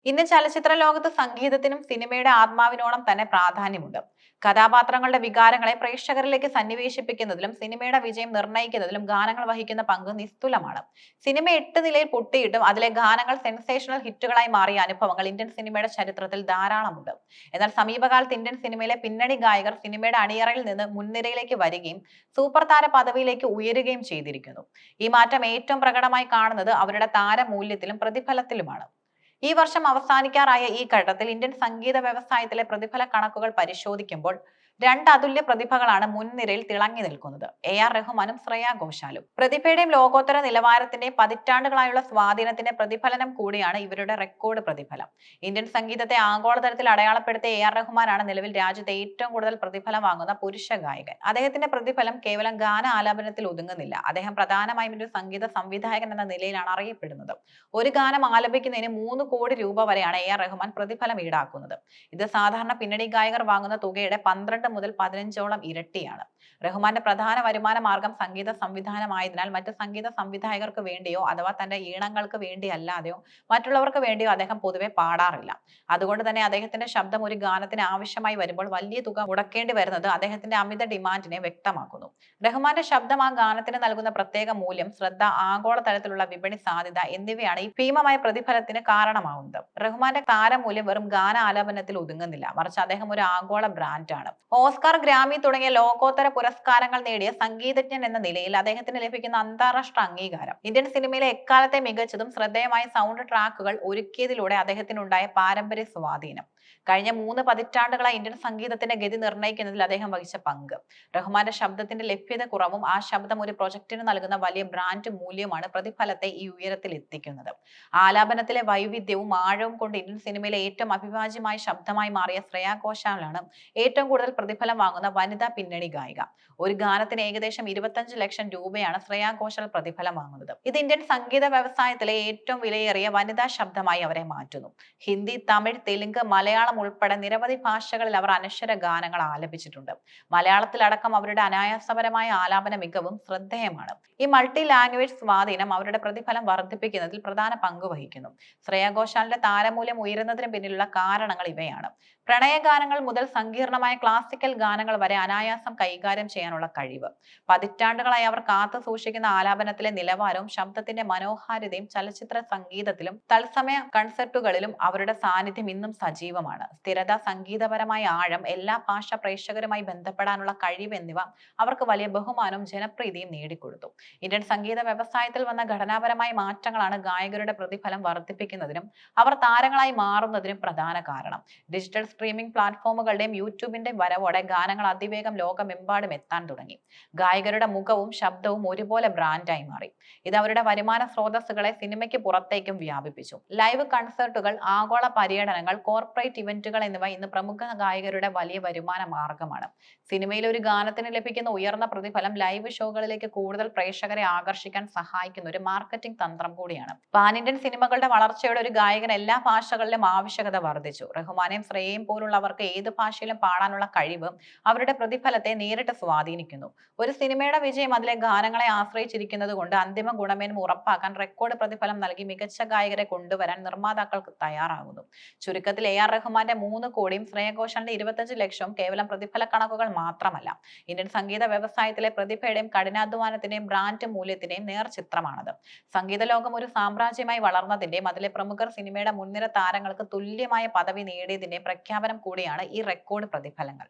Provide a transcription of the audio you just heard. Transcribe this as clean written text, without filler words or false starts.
ഇന്ന് ചലച്ചിത്ര ലോകത്ത് സംഗീതത്തിനും സിനിമയുടെ ആത്മാവിനോളം തന്നെ പ്രാധാന്യമുണ്ട്. കഥാപാത്രങ്ങളുടെ വികാരങ്ങളെ പ്രേക്ഷകരിലേക്ക് സന്നിവേശിപ്പിക്കുന്നതിലും സിനിമയുടെ വിജയം നിർണ്ണയിക്കുന്നതിലും ഗാനങ്ങൾ വഹിക്കുന്ന പങ്ക് നിസ്തുലമാണ്. സിനിമ 8 നിലയിൽ പൊട്ടിയിട്ടും അതിലെ ഗാനങ്ങൾ സെൻസേഷണൽ ഹിറ്റുകളായി മാറിയ അനുഭവങ്ങൾ ഇന്ത്യൻ സിനിമയുടെ ചരിത്രത്തിൽ ധാരാളമുണ്ട്. എന്നാൽ സമീപകാലത്ത് ഇന്ത്യൻ സിനിമയിലെ പിന്നണി ഗായകർ സിനിമയുടെ അണിയറയിൽ നിന്ന് മുൻനിരയിലേക്ക് വരികയും സൂപ്പർ താര പദവിയിലേക്ക് ഉയരുകയും ചെയ്തിരിക്കുന്നു. ഈ മാറ്റം ഏറ്റവും പ്രകടമായി കാണുന്നത് അവരുടെ താരമൂല്യത്തിലും പ്രതിഫലത്തിലുമാണ്. ഈ വർഷം അവസാനിക്കാറായ ഈ ഘട്ടത്തിൽ ഇന്ത്യൻ സംഗീത വ്യവസായത്തിലെ പ്രതിഫല കണക്കുകൾ പരിശോധിക്കുമ്പോൾ രണ്ട് അതുല്യ പ്രതിഭകളാണ് മുൻനിരയിൽ തിളങ്ങി നിൽക്കുന്നത്: AR റഹ്മാനും ശ്രേയാ ഘോഷാലും. പ്രതിഭയുടെയും ലോകോത്തര നിലവാരത്തിന്റെയും പതിറ്റാണ്ടുകളായുള്ള സ്വാധീനത്തിന്റെ പ്രതിഫലനം കൂടിയാണ് ഇവരുടെ റെക്കോർഡ് പ്രതിഫലം. ഇന്ത്യൻ സംഗീതത്തെ ആഗോളതലത്തിൽ അടയാളപ്പെടുത്തിയ AR റഹ്മാനാണ് നിലവിൽ രാജ്യത്തെ ഏറ്റവും കൂടുതൽ പ്രതിഫലം വാങ്ങുന്ന പുരുഷ ഗായകൻ. അദ്ദേഹത്തിന്റെ പ്രതിഫലം കേവലം ഗാന ആലാപനത്തിൽ ഒതുങ്ങുന്നില്ല. അദ്ദേഹം പ്രധാനമായും ഒരു സംഗീത സംവിധായകൻ എന്ന നിലയിലാണ് അറിയപ്പെടുന്നത്. ഒരു ഗാനം ആലപിക്കുന്നതിന് 3 കോടി രൂപ വരെയാണ് AR റഹ്മാൻ പ്രതിഫലം ഈടാക്കുന്നത്. ഇത് സാധാരണ പിന്നണി ഗായകർ വാങ്ങുന്ന തുകയുടെ 12 മുതൽ 15ഓളം ഇരട്ടിയാണ്. റഹ്മാന്റെ പ്രധാന വരുമാന മാർഗം സംഗീത സംവിധാനമായതിനാൽ മറ്റ് സംഗീത സംവിധായകർക്ക് വേണ്ടിയോ അഥവാ തന്റെ ഈണങ്ങൾക്ക് വേണ്ടിയല്ലാതെയോ മറ്റുള്ളവർക്ക് വേണ്ടിയോ അദ്ദേഹം പൊതുവെ പാടാറില്ല. അതുകൊണ്ട് തന്നെ അദ്ദേഹത്തിന്റെ ശബ്ദം ഒരു ഗാനത്തിന് ആവശ്യമായി വരുമ്പോൾ വലിയ തുക മുടക്കേണ്ടി വരുന്നത് അദ്ദേഹത്തിന്റെ അമിത ഡിമാൻഡിനെ വ്യക്തമാക്കുന്നു. റഹ്മാന്റെ ശബ്ദം ആ ഗാനത്തിന് നൽകുന്ന പ്രത്യേക മൂല്യം, ശ്രദ്ധ, ആഗോള തലത്തിലുള്ള വിപണി സാധ്യത എന്നിവയാണ് ഈ ഭീമമായ പ്രതിഫലത്തിന് കാരണമാവുന്നത്. റഹ്മാന്റെ താരമൂല്യം വെറും ഗാന ആലാപനത്തിൽ ഒതുങ്ങുന്നില്ല, മറിച്ച് അദ്ദേഹം ഒരു ആഗോള ബ്രാൻഡാണ്. ഓസ്കാർ, ഗ്രാമി തുടങ്ങിയ ലോകോത്തര പുരസ്കാരങ്ങൾ നേടിയ സംഗീതജ്ഞൻ എന്ന നിലയിൽ അദ്ദേഹത്തിന് ലഭിക്കുന്ന അന്താരാഷ്ട്ര അംഗീകാരം, ഇന്ത്യൻ സിനിമയിലെ എക്കാലത്തെ മികച്ചതും ശ്രദ്ധേയമായ സൗണ്ട് ട്രാക്കുകൾ ഒരുക്കിയതിലൂടെ അദ്ദേഹത്തിനുണ്ടായ പാരമ്പര്യ സ്വാധീനം, കഴിഞ്ഞ 3 പതിറ്റാണ്ടുകളായി ഇന്ത്യൻ സംഗീതത്തിന്റെ ഗതി നിർണ്ണയിക്കുന്നതിൽ അദ്ദേഹം വഹിച്ച പങ്ക്, റഹ്മാന്റെ ശബ്ദത്തിന്റെ ലഭ്യത കുറവും ആ ശബ്ദം ഒരു പ്രൊജക്ടിന് നൽകുന്ന വലിയ ബ്രാൻഡ് മൂല്യമാണ് പ്രതിഫലത്തെ ഈ ഉയരത്തിൽ എത്തിക്കുന്നത്. ആലാപനത്തിലെ വൈവിധ്യവും ആഴവും കൊണ്ട് ഇന്ത്യൻ സിനിമയിലെ ഏറ്റവും അഭിവാജ്യമായ ശബ്ദമായി മാറിയ ശ്രേയാ ഘോഷാലാണ് ഏറ്റവും കൂടുതൽ പ്രതിഫലം വാങ്ങുന്ന വനിതാ പിന്നണി ഗായിക. ഒരു ഗാനത്തിന് ഏകദേശം 25 ലക്ഷം രൂപയാണ് ശ്രേയാ ഘോഷാൽ പ്രതിഫലം വാങ്ങുന്നത്. ഇത് ഇന്ത്യൻ സംഗീത വ്യവസായത്തിലെ ഏറ്റവും വിലയേറിയ വനിതാ ശബ്ദമായി അവരെ മാറ്റുന്നു. ഹിന്ദി, തമിഴ്, തെലുങ്ക്, മലയാളം ഉൾപ്പെടെ നിരവധി ഭാഷകളിൽ അവർ അനശ്വര ഗാനങ്ങൾ ആലപിച്ചിട്ടുണ്ട്. മലയാളത്തിലടക്കം അവരുടെ അനായാസപരമായ ആലാപന മികവും ശ്രദ്ധേയമാണ്. ഈ മൾട്ടി ലാംഗ്വേജ് സ്വാധീനം അവരുടെ പ്രതിഫലം വർദ്ധിപ്പിക്കുന്നതിൽ പ്രധാന പങ്ക് വഹിക്കുന്നു. ശ്രേയാ ഘോഷാലിന്റെ താരമൂല്യം ഉയരുന്നതിന് പിന്നിലുള്ള കാരണങ്ങൾ ഇവയാണ്: പ്രണയഗാനങ്ങൾ മുതൽ സങ്കീർണമായ ക്ലാസിക്കൽ ഗാനങ്ങൾ വരെ അനായാസം കൈകാര്യം ചെയ്യാനുള്ള കഴിവ്, പതിറ്റാണ്ടുകളായി അവർ കാത്തു സൂക്ഷിക്കുന്ന ആലാപനത്തിലെ നിലവാരവും ശബ്ദത്തിന്റെ മനോഹാരിതയും ചലച്ചിത്ര സംഗീതത്തിലും തത്സമയ കൺസെർട്ടുകളിലും അവരുടെ സാന്നിധ്യം ഇന്നും സജീവമാണ്. സ്ഥിരത, സംഗീതപരമായ ആഴം, എല്ലാ ഭാഷാ പ്രേക്ഷകരുമായി ബന്ധപ്പെടാനുള്ള കഴിവ് എന്നിവ അവർക്ക് വലിയ ബഹുമാനവും ജനപ്രീതിയും നേടിക്കൊടുത്തു. ഇന്ത്യൻ സംഗീത വ്യവസായത്തിൽ വന്ന ഘടനാപരമായ മാറ്റങ്ങളാണ് ഗായകരുടെ പ്രതിഫലം വർദ്ധിപ്പിക്കുന്നതിനും അവർ താരങ്ങളായി മാറുന്നതിനും പ്രധാന കാരണം. ഡിജിറ്റൽ സ്ട്രീമിംഗ് പ്ലാറ്റ്ഫോമുകളുടെയും യൂട്യൂബിന്റെ വരവോടെ ഗാനങ്ങൾ അതിവേഗം ലോകമെമ്പാടും എത്താൻ തുടങ്ങി. ഗായകരുടെ മുഖവും ശബ്ദവും ഒരുപോലെ ബ്രാൻഡായി മാറി. ഇത് അവരുടെ വരുമാന സ്രോതസ്സുകളെ സിനിമയ്ക്ക് പുറത്തേക്കും വ്യാപിപ്പിച്ചു. ലൈവ് കൺസേർട്ടുകൾ, ആഗോള പര്യടനങ്ങൾ, കോർപ്പറേറ്റ് ഇവന്റുകൾ എന്നിവ ഇന്ന് പ്രമുഖ ഗായകരുടെ വലിയ വരുമാന മാർഗമാണ്. സിനിമയിൽ ഒരു ഗാനത്തിന് ലഭിക്കുന്ന ഉയർന്ന പ്രതിഫലം ലൈവ് ഷോകളിലേക്ക് കൂടുതൽ പ്രേക്ഷകരെ ആകർഷിക്കാൻ സഹായിക്കുന്ന ഒരു മാർക്കറ്റിംഗ് തന്ത്രം കൂടിയാണ്. പാൻ ഇന്ത്യൻ സിനിമകളുടെ വളർച്ചയോടെ ഒരു ഗായകൻ എല്ലാ ഭാഷകളിലും ആവശ്യകത വർദ്ധിച്ചു. റഹ്മാനെയും ശ്രേയയും പോലുള്ളവർക്ക് ഏത് ഭാഷയിലും പാടാനുള്ള കഴിവ് അവരുടെ പ്രതിഫലത്തെ നേരിട്ട് സ്വാധീനിക്കുന്നു. ഒരു സിനിമയുടെ വിജയം അതിലെ ഗാനങ്ങളെ ആശ്രയിച്ചിരിക്കുന്നത് കൊണ്ട് അന്തിമ ഗുണമേന്മ ഉറപ്പാക്കാൻ റെക്കോർഡ് പ്രതിഫലം നൽകി മികച്ച ഗായകരെ കൊണ്ടുവരാൻ നിർമ്മാതാക്കൾക്ക് തയ്യാറാകുന്നു. ചുരുക്കത്തിൽ AR റഹ്മാന്റെ 3 കോടിയും ശ്രേയാ ഘോഷാലിന്റെ 25 ലക്ഷവും കേവലം പ്രതിഫല കണക്കുകൾ മാത്രമല്ല, ഇന്ത്യൻ സംഗീത വ്യവസായത്തിലെ പ്രതിഭയുടെയും കഠിനാധ്വാനത്തിന്റെയും ബ്രാൻഡ് മൂല്യത്തിന്റെയും നേർചിത്രമാണത്. സംഗീത ലോകം ഒരു സാമ്രാജ്യമായി വളർന്നതിന്റെയും അതിലെ പ്രമുഖർ സിനിമയുടെ മുൻനിര താരങ്ങൾക്ക് തുല്യമായ പദവി നേടിയതിന്റെയും പ്രഖ്യാപനം കൂടിയാണ് ഈ റെക്കോർഡ് പ്രതിഫലങ്ങൾ.